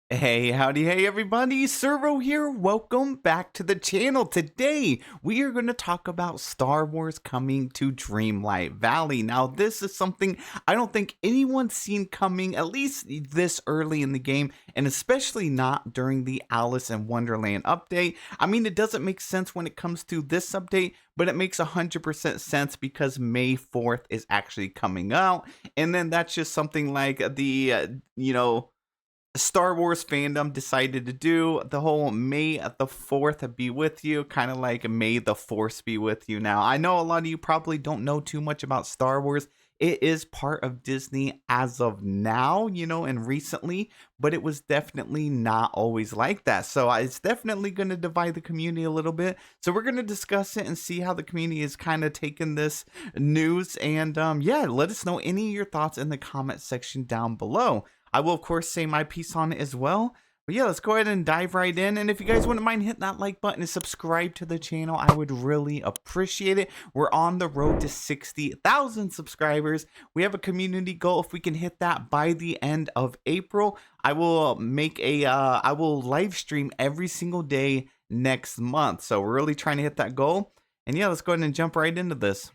Hey, howdy, hey everybody, Servo here. Welcome back to the channel. Today, we are going to talk about Star Wars coming to Dreamlight Valley. Now, this is something I don't think anyone's seen coming, at least this early in the game, and especially not during the Alice in Wonderland update. I mean, it doesn't make sense when it comes to this update, but it makes 100% sense because May 4th is actually coming out. And then that's just something like Star Wars fandom decided to do the whole May the 4th be with you, kind of like May the Force be with you. Now, I know a lot of you probably don't know too much about Star Wars. It is part of Disney as of now, and recently, but it was definitely not always like that. So it's definitely going to divide the community a little bit. So we're going to discuss it and see how the community is kind of taking this news. And yeah, let us know any of your thoughts in the comment section down below. I will, of course, say my piece on it as well. But yeah, let's go ahead and dive right in. And if you guys wouldn't mind hitting that like button and subscribe to the channel, I would really appreciate it. We're on the road to 60,000 subscribers. We have a community goal. If we can hit that by the end of April, I will I will live stream every single day next month. So we're really trying to hit that goal. And yeah, let's go ahead and jump right into this.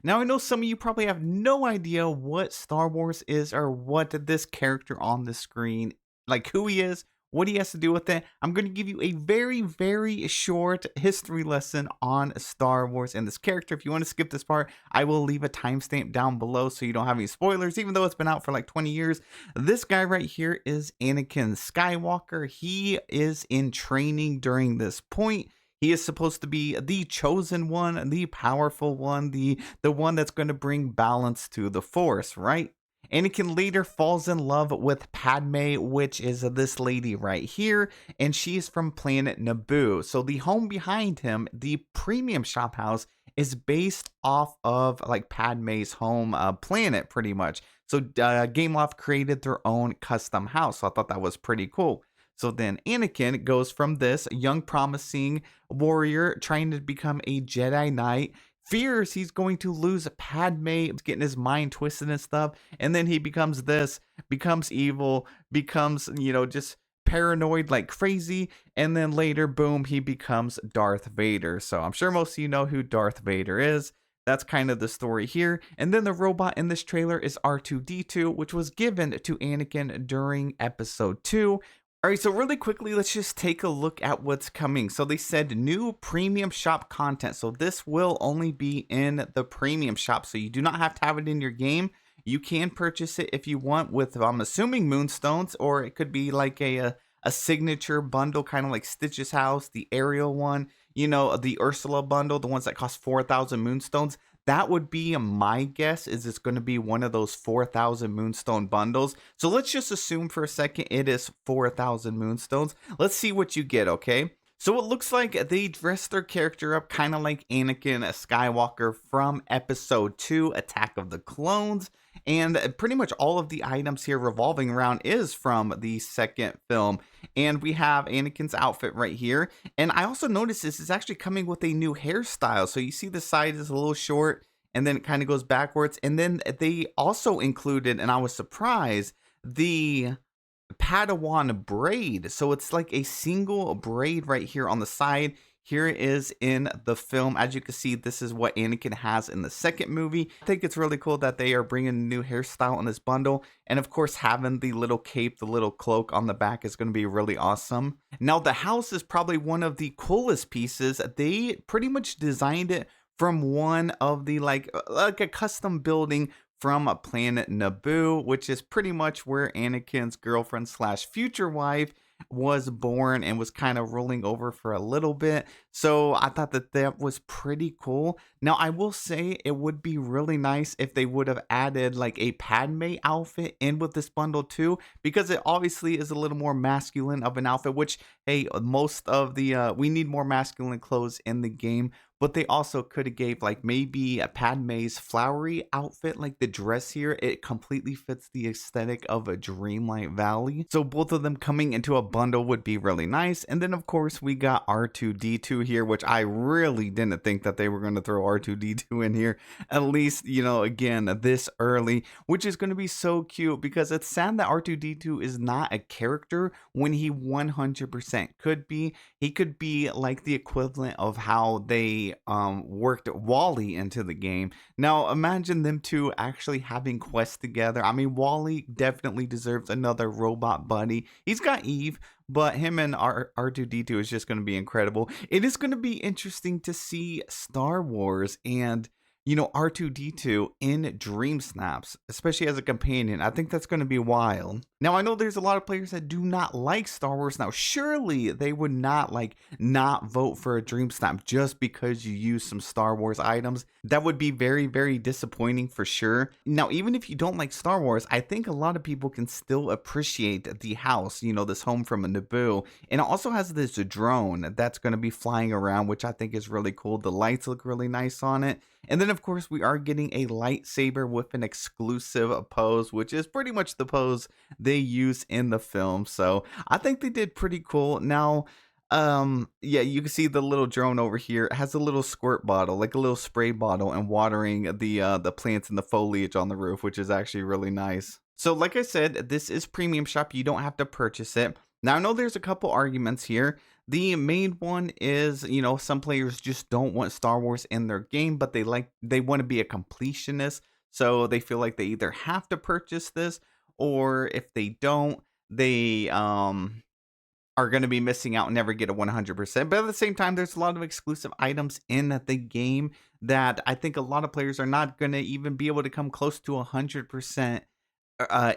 Now, I know some of you probably have no idea what Star Wars is or what this character on the screen, like who he is, what he has to do with it. I'm going to give you a very, very short history lesson on Star Wars and this character. If you want to skip this part, I will leave a timestamp down below so you don't have any spoilers, even though it's been out for like 20 years. This guy right here is Anakin Skywalker. He is in training during this point. He is supposed to be the chosen one, the powerful one, the one that's going to bring balance to the Force, right? Anakin later falls in love with Padme, which is this lady right here, and she's from planet Naboo. So the home behind him, the premium shop house, is based off of like Padme's home planet, pretty much. So Gameloft created their own custom house. So I thought that was pretty cool. So then Anakin goes from this young promising warrior trying to become a Jedi Knight, fears he's going to lose Padme, getting his mind twisted and stuff, and then he becomes evil, becomes, just paranoid like crazy, and then later, boom, he becomes Darth Vader. So I'm sure most of you know who Darth Vader is. That's kind of the story here. And then the robot in this trailer is R2-D2, which was given to Anakin during episode 2. All right, so really quickly, let's just take a look at what's coming. So they said new premium shop content. So this will only be in the premium shop. So you do not have to have it in your game. You can purchase it if you want with, I'm assuming, Moonstones, or it could be like a signature bundle, kind of like Stitch's house, the Ariel one, the Ursula bundle, the ones that cost 4,000 Moonstones. That would be my guess, is it's going to be one of those 4,000 Moonstone bundles. So let's just assume for a second it is 4,000 Moonstones. Let's see what you get, okay? So it looks like they dressed their character up kind of like Anakin Skywalker from episode 2, Attack of the Clones. And pretty much all of the items here revolving around is from the second film. And we have Anakin's outfit right here. And I also noticed this is actually coming with a new hairstyle. So you see the side is a little short and then it kind of goes backwards. And then they also included, and I was surprised, the Padawan braid. So it's like a single braid right here on the side. Here it is in the film. As you can see, this is what Anakin has in the second movie. I think it's really cool that they are bringing a new hairstyle in this bundle. And of course, having the little cape, the little cloak on the back is going to be really awesome. Now, the house is probably one of the coolest pieces. They pretty much designed it from one of the like a custom building from a planet Naboo, which is pretty much where Anakin's girlfriend slash future wife was born and was kind of rolling over for a little bit. So I thought that was pretty cool. Now, I will say it would be really nice if they would have added like a Padme outfit in with this bundle too, because it obviously is a little more masculine of an outfit, which, hey, most of the we need more masculine clothes in the game. But they also could have gave like maybe a Padme's flowery outfit, like the dress here. It completely fits the aesthetic of a Dreamlight Valley. So both of them coming into a bundle would be really nice. And then of course we got R2-D2 here, which I really didn't think that they were going to throw R2-D2 in here, at least, again, this early, which is going to be so cute because it's sad that R2-D2 is not a character when he 100% could be. He could be like the equivalent of how they worked Wally into the game. Now imagine them two actually having quests together. I mean, Wally definitely deserves another robot buddy. He's got Eve, but him and R2-D2 is just going to be incredible. It is going to be interesting to see Star Wars and R2-D2 in Dream Snaps, especially as a companion. I think that's going to be wild. Now, I know there's a lot of players that do not like Star Wars. Now, surely they would not not vote for a Dream Snap just because you use some Star Wars items. That would be very, very disappointing for sure. Now, even if you don't like Star Wars, I think a lot of people can still appreciate the house, this home from a Naboo. And it also has this drone that's going to be flying around, which I think is really cool. The lights look really nice on it. And then, of course, we are getting a lightsaber with an exclusive pose, which is pretty much the pose they use in the film. So I think they did pretty cool. Now, yeah, you can see the little drone over here. It has a little squirt bottle, like a little spray bottle, and watering the plants and the foliage on the roof, which is actually really nice. So like I said, this is premium shop. You don't have to purchase it. Now, I know there's a couple arguments here. The main one is, some players just don't want Star Wars in their game, but they want to be a completionist. So they feel like they either have to purchase this, or if they don't, they are going to be missing out and never get a 100%. But at the same time, there's a lot of exclusive items in the game that I think a lot of players are not going to even be able to come close to 100%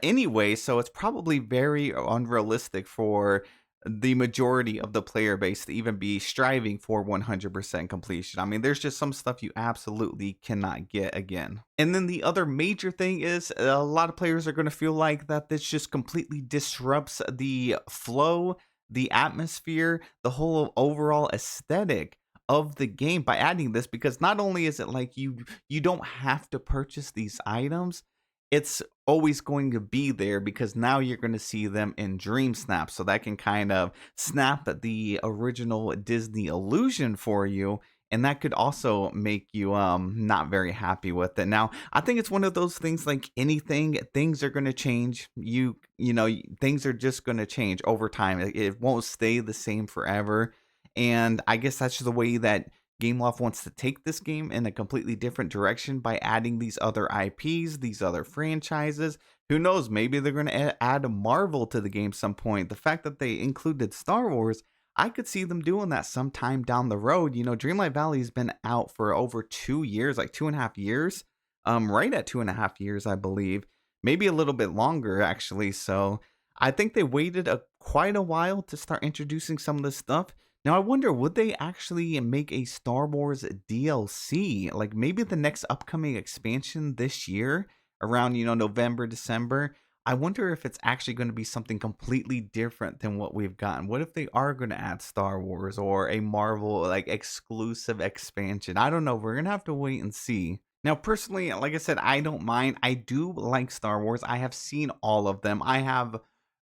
anyway. So it's probably very unrealistic for the majority of the player base to even be striving for 100% completion. I mean, there's just some stuff you absolutely cannot get again. And then the other major thing is a lot of players are going to feel like that this just completely disrupts the flow, the atmosphere, the whole overall aesthetic of the game by adding this, because not only is it like you don't have to purchase these items, it's always going to be there because now you're going to see them in Dream Snap. So that can kind of snap the original Disney illusion for you. And that could also make you not very happy with it. Now, I think it's one of those things like anything, things are going to change. Things are just going to change over time. It won't stay the same forever. And I guess that's just the way that Gameloft wants to take this game in a completely different direction by adding these other IPs, these other franchises. Who knows? Maybe they're going to add a Marvel to the game some point. The fact that they included Star Wars, I could see them doing that sometime down the road. Dreamlight Valley has been out for over 2 years, like 2.5 years. Right at 2.5 years, I believe. Maybe a little bit longer, actually. So I think they waited quite a while to start introducing some of this stuff. Now, I wonder, would they actually make a Star Wars DLC? Like maybe the next upcoming expansion this year around, November, December. I wonder if it's actually going to be something completely different than what we've gotten. What if they are going to add Star Wars or a Marvel exclusive expansion? I don't know. We're going to have to wait and see. Now, personally, like I said, I don't mind. I do like Star Wars. I have seen all of them. I have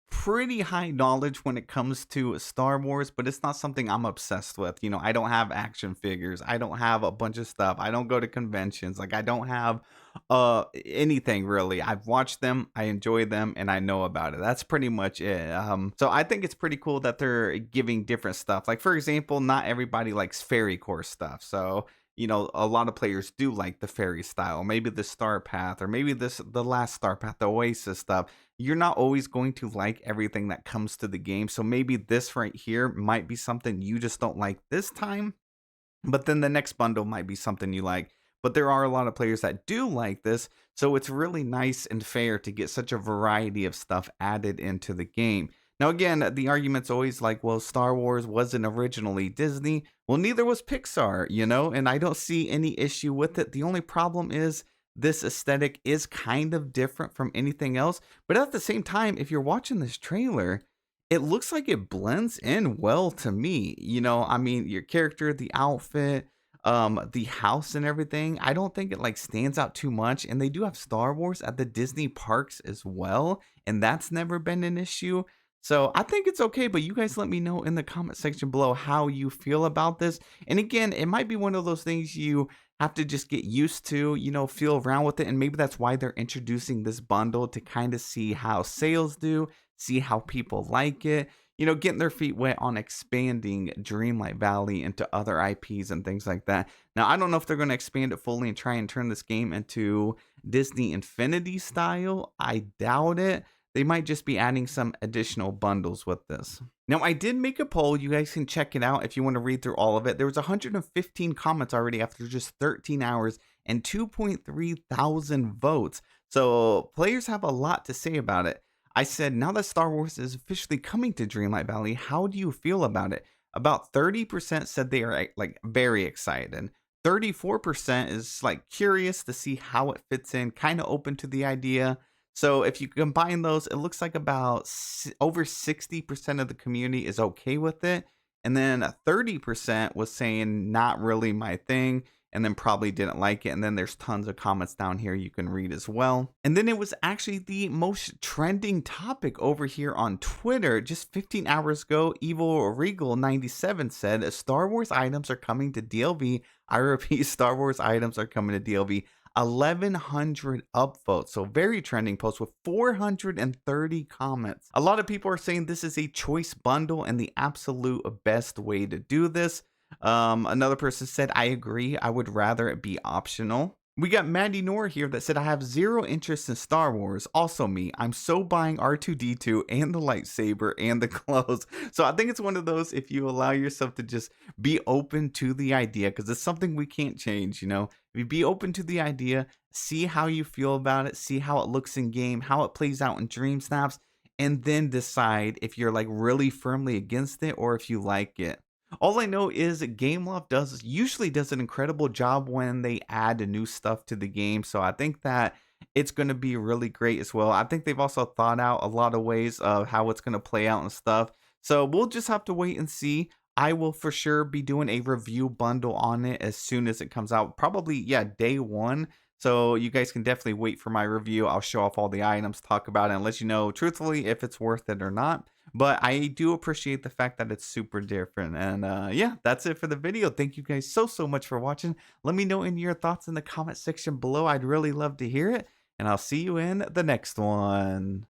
pretty high knowledge when it comes to Star Wars, but it's not something I'm obsessed with. I don't have action figures. I don't have a bunch of stuff. I don't go to conventions. I don't have anything really. I've watched them, I enjoy them, and I know about it. That's pretty much it. So I think it's pretty cool that they're giving different stuff. Like, for example, not everybody likes fairy core stuff. So a lot of players do like the fairy style, maybe the star path, or maybe the last star path, the oasis stuff. You're not always going to like everything that comes to the game. So maybe this right here might be something you just don't like this time, but then the next bundle might be something you like. But there are a lot of players that do like this. So it's really nice and fair to get such a variety of stuff added into the game. Now, again, the argument's always like, well, Star Wars wasn't originally Disney. Well, neither was Pixar, and I don't see any issue with it. The only problem is this aesthetic is kind of different from anything else. But at the same time, if you're watching this trailer, it looks like it blends in well to me. I mean, your character, the outfit, the house and everything, I don't think it stands out too much. And they do have Star Wars at the Disney parks as well, and that's never been an issue. So I think it's okay, but you guys let me know in the comment section below how you feel about this. And again, it might be one of those things you have to just get used to, feel around with it. And maybe that's why they're introducing this bundle to kind of see how sales do, see how people like it, getting their feet wet on expanding Dreamlight Valley into other IPs and things like that. Now, I don't know if they're going to expand it fully and try and turn this game into Disney Infinity style. I doubt it. They might just be adding some additional bundles with this. Now, I did make a poll. You guys can check it out if you want to read through all of it. There was 115 comments already after just 13 hours and 2.3 thousand votes. So players have a lot to say about it. I said, now that Star Wars is officially coming to Dreamlight Valley, how do you feel about it? About 30% said they are like very excited. 34% is like curious to see how it fits in, kind of open to the idea. So if you combine those, it looks like about over 60% of the community is okay with it. And then 30% was saying not really my thing, and then probably didn't like it. And then there's tons of comments down here you can read as well. And then it was actually the most trending topic over here on Twitter. Just 15 hours ago, Evil Regal 97 said, Star Wars items are coming to DLV. I repeat, Star Wars items are coming to DLV. 1,100 upvotes, so very trending post with 430 comments. A lot of people are saying this is a choice bundle and the absolute best way to do this. Another person said, I agree, I would rather it be optional. We got Maddie Noor here that said, I have zero interest in Star Wars. Also me, I'm so buying R2-D2 and the lightsaber and the clothes. So I think it's one of those, if you allow yourself to just be open to the idea, because it's something we can't change, If you be open to the idea, see how you feel about it, see how it looks in game, how it plays out in Dream Snaps, and then decide if you're like really firmly against it or if you like it. All I know is Gameloft usually does an incredible job when they add new stuff to the game. So I think that it's going to be really great as well. I think they've also thought out a lot of ways of how it's going to play out and stuff. So we'll just have to wait and see. I will for sure be doing a review bundle on it as soon as it comes out. Probably, yeah, day one. So you guys can definitely wait for my review. I'll show off all the items, talk about it, and let you know truthfully if it's worth it or not. But I do appreciate the fact that it's super different. And yeah, that's it for the video. Thank you guys so much for watching. Let me know your thoughts in the comment section below. I'd really love to hear it. And I'll see you in the next one.